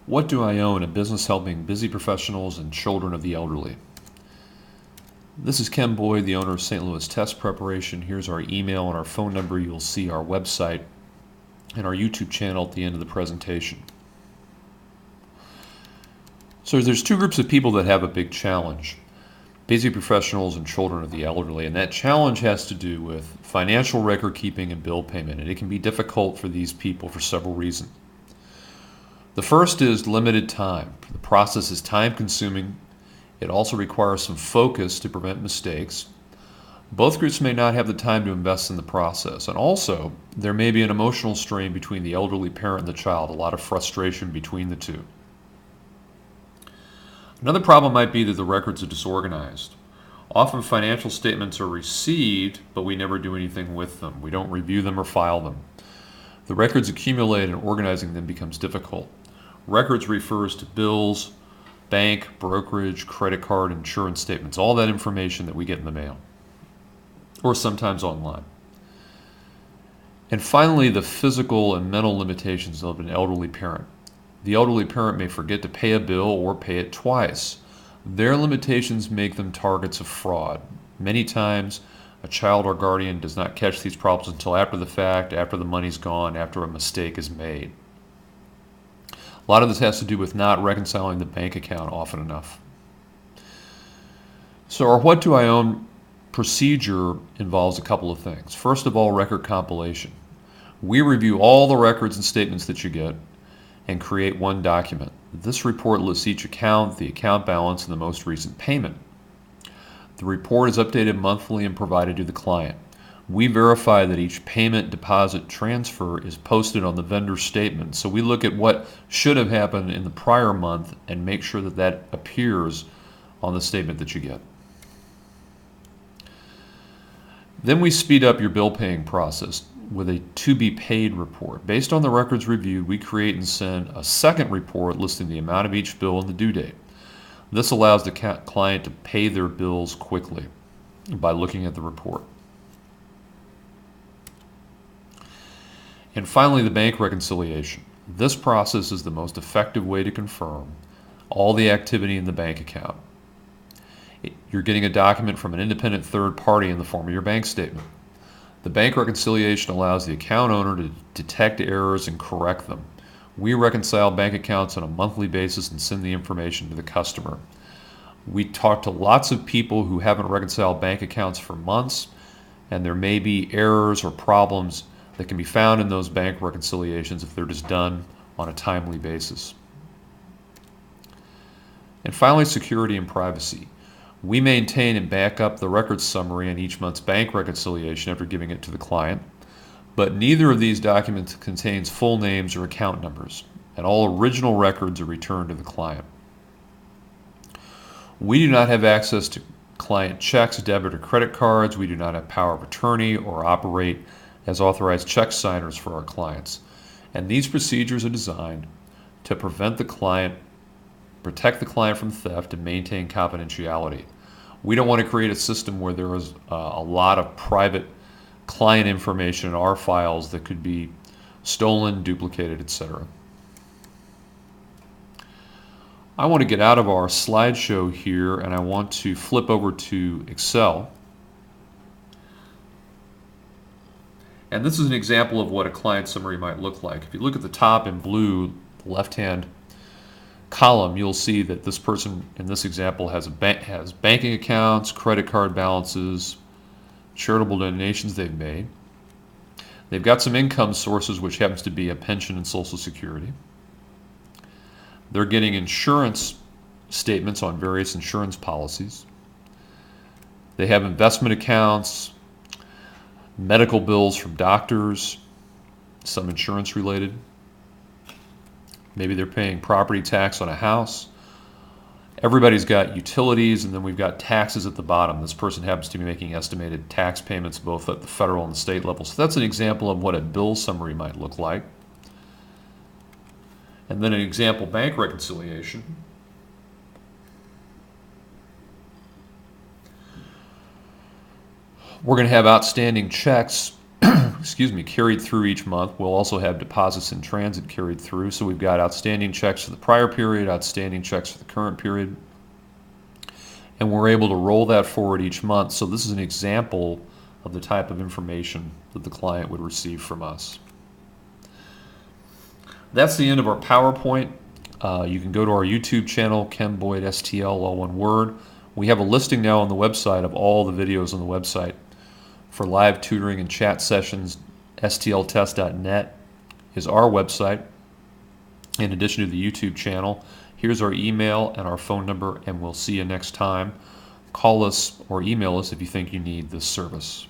What do I own? A business helping busy professionals and children of the elderly. This is Ken Boyd, the owner of St. Louis Test Preparation. Here's our email and our phone number. You'll see our website and our YouTube channel at the end of the presentation. So there's two groups of people that have a big challenge: busy professionals and children of the elderly. And that challenge has to do with financial record keeping and bill payment. And it can be difficult for these people for several reasons. The first is limited time. The process is time consuming. It also requires some focus to prevent mistakes. Both groups may not have the time to invest in the process. And also, there may be an emotional strain between the elderly parent and the child, a lot of frustration between the two. Another problem might be that the records are disorganized. Often financial statements are received, but we never do anything with them. We don't review them or file them. The records accumulate and organizing them becomes difficult. Records refers to bills, bank, brokerage, credit card, insurance statements, all that information that we get in the mail, or sometimes online. And finally, the physical and mental limitations of an elderly parent. The elderly parent may forget to pay a bill or pay it twice. Their limitations make them targets of fraud. Many times, a child or guardian does not catch these problems until after the fact, after the money's gone, after a mistake is made. A lot of this has to do with not reconciling the bank account often enough. So our What Do I Own procedure involves a couple of things. First of all, record compilation. We review all the records and statements that you get and create one document. This report lists each account, the account balance, and the most recent payment. The report is updated monthly and provided to the client. We verify that each payment, deposit, transfer is posted on the vendor statement. So we look at what should have happened in the prior month and make sure that that appears on the statement that you get. Then we speed up your bill paying process with a to be paid report. Based on the records reviewed, we create and send a second report listing the amount of each bill and the due date. This allows the client to pay their bills quickly by looking at the report. And finally, the bank reconciliation. This process is the most effective way to confirm all the activity in the bank account. You're getting a document from an independent third party in the form of your bank statement. The bank reconciliation allows the account owner to detect errors and correct them. We reconcile bank accounts on a monthly basis and send the information to the customer. We talk to lots of people who haven't reconciled bank accounts for months, and there may be errors or problems that can be found in those bank reconciliations if they're just done on a timely basis. And finally, security and privacy. We maintain and back up the records summary in each month's bank reconciliation after giving it to the client, but neither of these documents contains full names or account numbers, and all original records are returned to the client. We do not have access to client checks, debit or credit cards. We do not have power of attorney or operate as authorized check signers for our clients. And these procedures are designed to protect the client from theft and maintain confidentiality. We don't want to create a system where there is a lot of private client information in our files that could be stolen, duplicated, etc. I want to get out of our slideshow here and I want to flip over to Excel. And this is an example of what a client summary might look like. If you look at the top in blue, the left-hand column, you'll see that this person in this example has banking accounts, credit card balances, charitable donations they've made. They've got some income sources, which happens to be a pension and Social Security. They're getting insurance statements on various insurance policies. They have investment accounts, medical bills from doctors, some insurance related. Maybe they're paying property tax on a house. Everybody's got utilities, and then we've got taxes at the bottom. This person happens to be making estimated tax payments both at the federal and the state level. So that's an example of what a bill summary might look like. And then an example bank reconciliation. We're going to have outstanding checks excuse me, carried through each month. We'll also have deposits in transit carried through. So we've got outstanding checks for the prior period, outstanding checks for the current period, and we're able to roll that forward each month. So this is an example of the type of information that the client would receive from us. That's the end of our PowerPoint. You can go to our YouTube channel, Ken Boyd STL, all one word. We have a listing now on the website of all the videos on the website for live tutoring and chat sessions. STLtest.net is our website. In addition to the YouTube channel, here's our email and our phone number, and we'll see you next time. Call us or email us if you think you need this service.